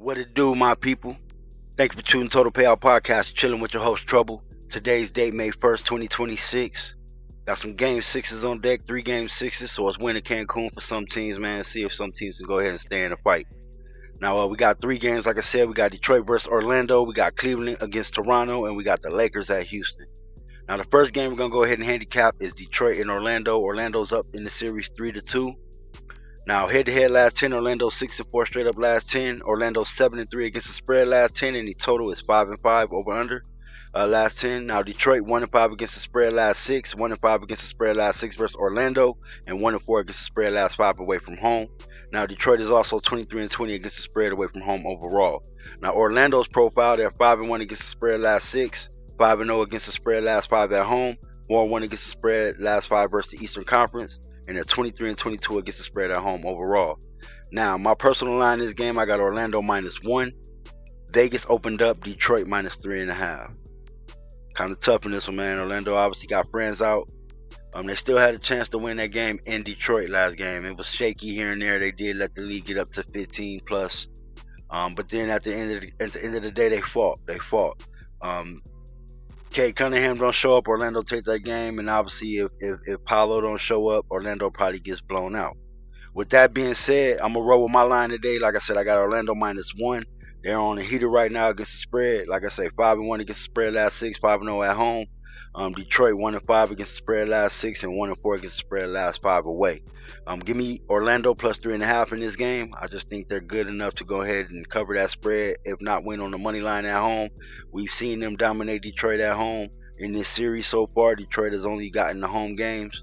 What it do, my people? Thank you for tuning Total Payout Podcast. Chilling with your host, Trouble. Today's date, May 1st, 2026. Got some game sixes on deck, 3 game sixes. So it's winning Cancun for some teams, man. See if some teams can go ahead and stay in the fight. Now, we got 3 games, like I said. We got Detroit versus Orlando. We got Cleveland against Toronto. And we got the Lakers at Houston. Now, the first game we're going to go ahead and handicap is Detroit and Orlando. Orlando's up in the series 3-2. Now, head-to-head last 10, Orlando 6-4 straight up last 10. Orlando 7-3 against the spread last 10, and the total is 5-5 over/under last 10. Now, Detroit 1-5 against the spread last 6, 1-5 against the spread last 6 versus Orlando, and 1-4 against the spread last 5 away from home. Now, Detroit is also 23-20 against the spread away from home overall. Now, Orlando's profile, they're 5-1 against the spread last 6, 5-0 against the spread last 5 at home, 4-1 against the spread last 5 versus the Eastern Conference, and they're 23-22 against the spread at home overall. Now, my personal line in this game, I got Orlando -1. Vegas opened up Detroit -3.5. Kind of tough in this one, man. Orlando obviously got friends out. They still had a chance to win that game in Detroit last game. It was shaky here and there. They did let the lead get up to 15 plus. But then at the end of the day, they fought. Kate Cunningham don't show up, Orlando take that game, and obviously if Paolo don't show up, Orlando probably gets blown out. With that being said, I'm gonna roll with my line today. Like I said, I got Orlando -1. They're on the heater right now against the spread. Like I say, 5-1 against the spread last 6, 5-0 at home. Detroit 1-5 against the spread last 6, and 1-4 against the spread last 5 away. Give me Orlando +3.5 in this game. I just think they're good enough to go ahead and cover that spread, if not win on the money line at home. We've seen them dominate Detroit at home in this series so far. Detroit has only gotten the home games.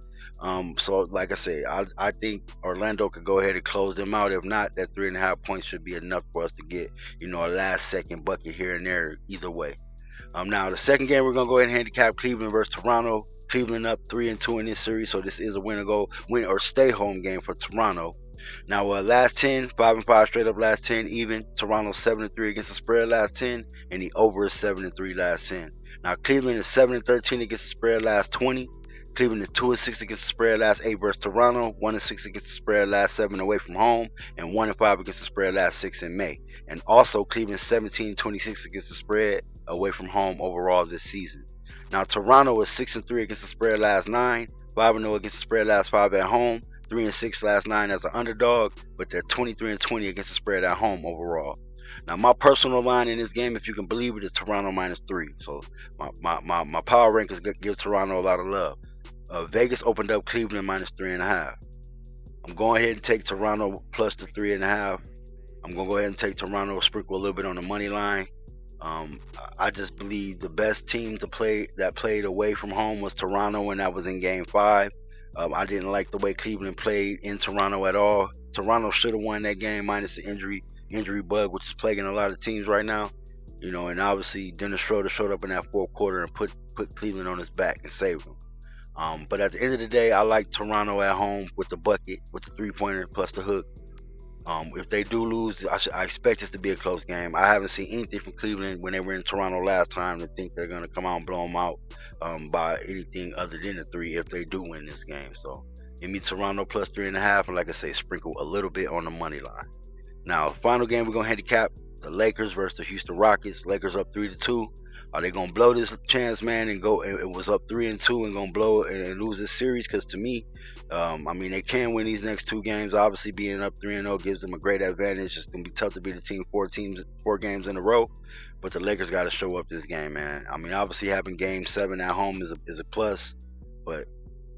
So like I say, I think Orlando could go ahead and close them out. If not, that 3.5 points should be enough for us to get, a last second bucket here and there either way. Now the second game we're gonna go ahead and handicap Cleveland versus Toronto. Cleveland up 3-2 in this series, so this is a win or stay home game for Toronto. Now last 10, 5-5 straight up last 10 even. Toronto 7-3 against the spread last 10, and the over is 7-3 last 10. Now Cleveland is 7-13 against the spread last 20. Cleveland is 2-6 against the spread last 8 versus Toronto, 1-6 against the spread last 7 away from home, and 1-5 against the spread last 6 in May. And also Cleveland 17-26 against the spread away from home overall this season. Now Toronto is 6-3 against the spread last 9, 5-0 against the spread last 5 at home, 3-6 last 9 as an underdog, but they're 23-20 against the spread at home overall. Now my personal line in this game, if you can believe it, is Toronto -3. So my power rankings give Toronto a lot of love. Vegas opened up Cleveland -3.5. I'm going ahead and take Toronto plus the 3.5. I'm going to go ahead and take Toronto, sprinkle a little bit on the money line. I just believe the best team to play that played away from home was Toronto, and that was in Game 5. I didn't like the way Cleveland played in Toronto at all. Toronto should have won that game minus the injury bug, which is plaguing a lot of teams right now. And obviously Dennis Schroeder showed up in that fourth quarter and put Cleveland on his back and saved them. But at the end of the day, I like Toronto at home with the bucket, with the 3-pointer plus the hook. If they do lose, I expect this to be a close game. I haven't seen anything from Cleveland when they were in Toronto last time to think they're going to come out and blow them out by anything other than the 3 if they do win this game. So give me Toronto plus 3.5, and like I say, sprinkle a little bit on the money line. Now, final game we're going to handicap the Lakers versus the Houston Rockets. Lakers up 3-2. Are they gonna blow this chance, man, and go? It was up 3-2 and gonna blow and lose this series? Because to me, they can win these next 2 games. Obviously, being up 3-0 gives them a great advantage. It's gonna be tough to beat a team 4 games in a row, but the Lakers got to show up this game, man. Obviously having Game 7 at home is a plus, but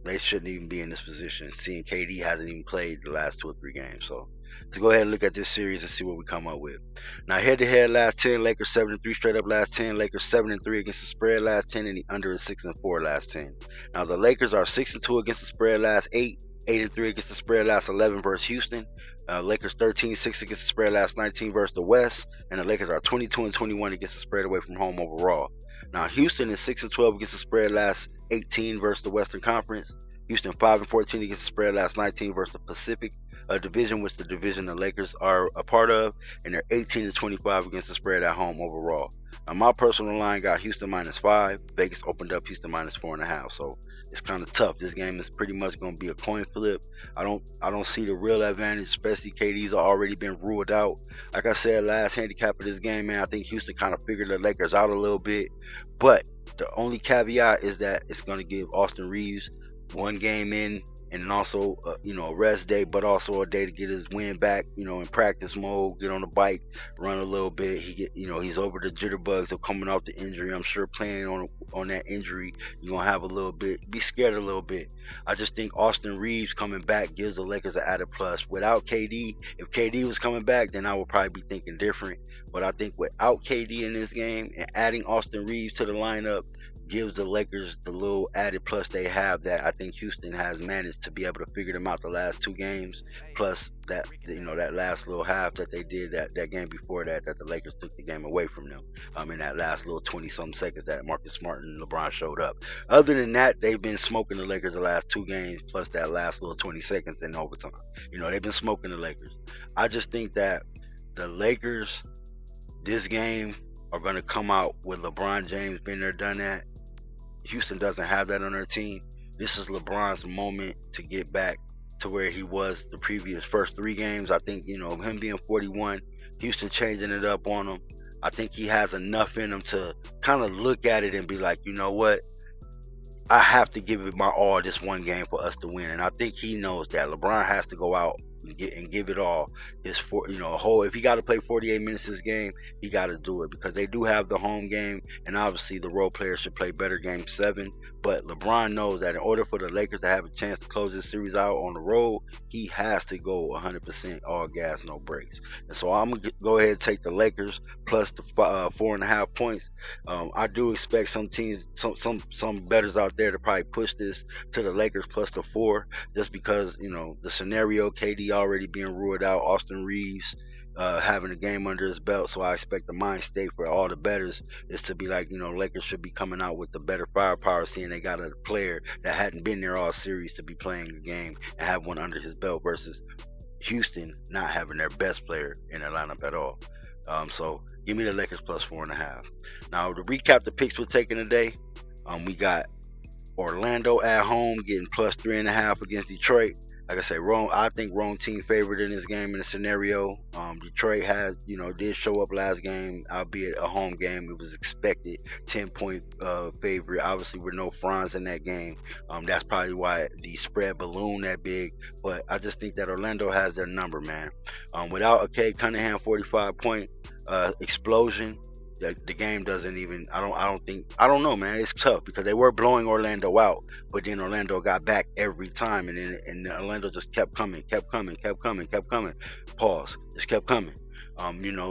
they shouldn't even be in this position. Seeing KD hasn't even played the last 2 or 3 games, so. To go ahead and look at this series and see what we come up with. Now, head-to-head last 10, Lakers 7-3 straight up last 10. Lakers 7-3 against the spread last 10, and the under is 6-4 last 10. Now, the Lakers are 6-2 against the spread last 8, 8-3 against the spread last 11 versus Houston. Lakers 13-6 against the spread last 19 versus the West, and the Lakers are 22-21 against the spread away from home overall. Now, Houston is 6-12 against the spread last 18 versus the Western Conference. Houston 5-14 against the spread last 19 versus the Pacific division, which the division the Lakers are a part of, and they're 18-25 against the spread at home overall. My personal line got Houston -5. Vegas opened up Houston -4.5. So it's kind of tough. This game is pretty much going to be a coin flip. I don't see the real advantage, especially KD's already been ruled out. Like I said, last handicap of this game, man, I think Houston kind of figured the Lakers out a little bit. But the only caveat is that it's going to give Austin Reeves one game in, and then also a rest day, but also a day to get his wind back, in practice mode, get on the bike, run a little bit. He's over the jitterbugs of coming off the injury. I'm sure playing on that injury, you're gonna have a little bit, be scared a little bit. I just think Austin Reeves coming back gives the Lakers an added plus. Without KD, if KD was coming back, then I would probably be thinking different. But I think without KD in this game and adding Austin Reeves to the lineup gives the Lakers the little added plus they have that I think Houston has managed to be able to figure them out the last two games. Plus that last little half that they did that game before that the Lakers took the game away from them. In that last little 20-something seconds that Marcus Smart and LeBron showed up. Other than that, they've been smoking the Lakers the last two games, plus that last little 20 seconds in overtime. They've been smoking the Lakers. I just think that the Lakers this game are going to come out with LeBron James been there, done that. Houston doesn't have that on their team. This is LeBron's moment to get back to where he was the previous first three games. I think, him being 41, Houston changing it up on him. I think he has enough in him to kind of look at it and be like, you know what? I have to give it my all this one game for us to win. And I think he knows that LeBron has to go out and give it all his whole. If he got to play 48 minutes this game, he got to do it, because they do have the home game, and obviously the role players should play better game 7. But LeBron knows that in order for the Lakers to have a chance to close this series out on the road, he has to go 100% all gas, no brakes. And so I'm gonna go ahead and take the Lakers plus the 4.5 points. I do expect some teams, some bettors out there to probably push this to the Lakers plus the 4, just because the scenario, KD already being ruled out, Austin Reeves having a game under his belt. So I expect the mind state for all the bettors is to be like, Lakers should be coming out with the better firepower, seeing they got a player that hadn't been there all series to be playing the game and have one under his belt, versus Houston not having their best player in their lineup at all. So give me the Lakers plus 4.5. Now to recap the picks we're taking today, we got Orlando at home getting plus 3.5 against Detroit. Like I say, I think wrong team favored in this game in the scenario. Detroit did show up last game, albeit a home game. It was expected 10-point favorite. Obviously, with no Franz in that game. That's probably why the spread ballooned that big. But I just think that Orlando has their number, man. Without a Cade Cunningham 45-point explosion, the game doesn't even. I don't know, man. It's tough because they were blowing Orlando out, but then Orlando got back every time, and Orlando just kept coming. Pause. Just kept coming.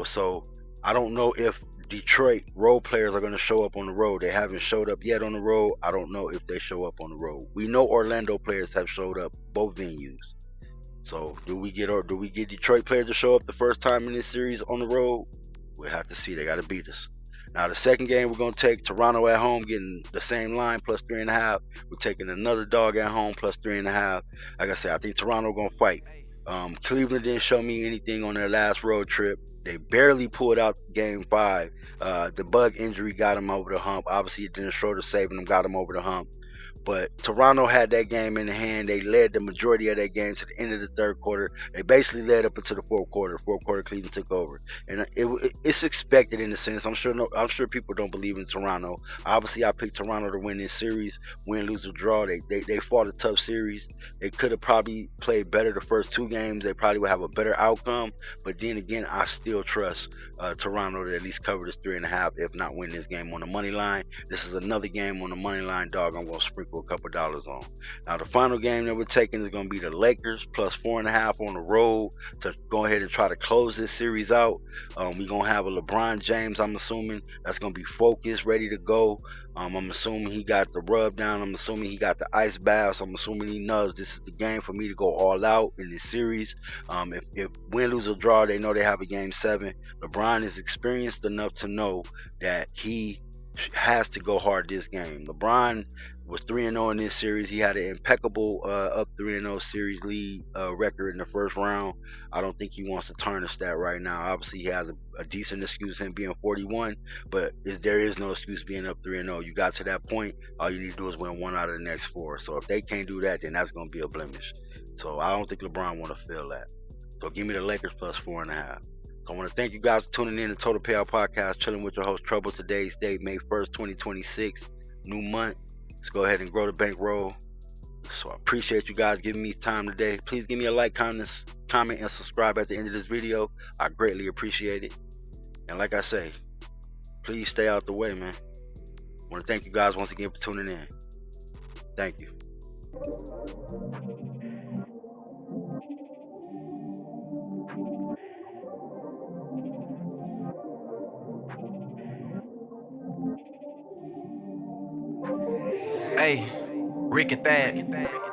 So I don't know if Detroit role players are going to show up on the road. They haven't showed up yet on the road. I don't know if they show up on the road. We know Orlando players have showed up both venues. So do we get Detroit players to show up the first time in this series on the road? We'll have to see. They got to beat us. Now, the second game, we're going to take Toronto at home, getting the same line, plus 3.5. We're taking another dog at home, plus 3.5. Like I said, I think Toronto going to fight. Cleveland didn't show me anything on their last road trip. They barely pulled out game 5. The bug injury got them over the hump. Obviously, Dennis Schroeder saving them got them over the hump. But Toronto had that game in the hand. They led the majority of that game to the end of the third quarter. They basically led up into the fourth quarter. Fourth quarter, Cleveland took over, and it's expected in a sense. I'm sure people don't believe in Toronto. Obviously, I picked Toronto to win this series, win, lose, or draw. They fought a tough series. They could have probably played better the first 2 games. They probably would have a better outcome. But then again, I still trust Toronto to at least cover this 3.5, if not win this game on the money line. This is another game on the money line, dog. I'm gonna sprinkle a couple dollars on. Now the final game that we're taking is going to be the Lakers plus 4.5 on the road to go ahead and try to close this series out. We're going to have a LeBron James, I'm assuming, that's going to be focused, ready to go. I'm assuming he got the rub down. I'm assuming he got the ice baths. I'm assuming he knows this is the game for me to go all out in this series. If win, lose, or draw, they know they have a game 7. LeBron is experienced enough to know that he has to go hard this game. LeBron was 3-0 in this series. He had an impeccable up 3-0 series lead record in the first round. I don't think he wants to tarnish that right now. Obviously, he has a decent excuse him being 41, but there is no excuse being up 3-0. You got to that point, all you need to do is win one out of the next four. So if they can't do that, then that's going to be a blemish. So I don't think LeBron want to feel that. So give me the Lakers plus 4.5. So I want to thank you guys for tuning in to Total Payout Podcast, chilling with your host Trouble. Today's date, May 1st, 2026, new month. Let's go ahead and grow the bankroll. So I appreciate you guys giving me time today. Please give me a like, comment, and subscribe at the end of this video. I greatly appreciate it. And like I say, please stay out the way, man. I want to thank you guys once again for tuning in. Thank you. Hey, Rick and Thad.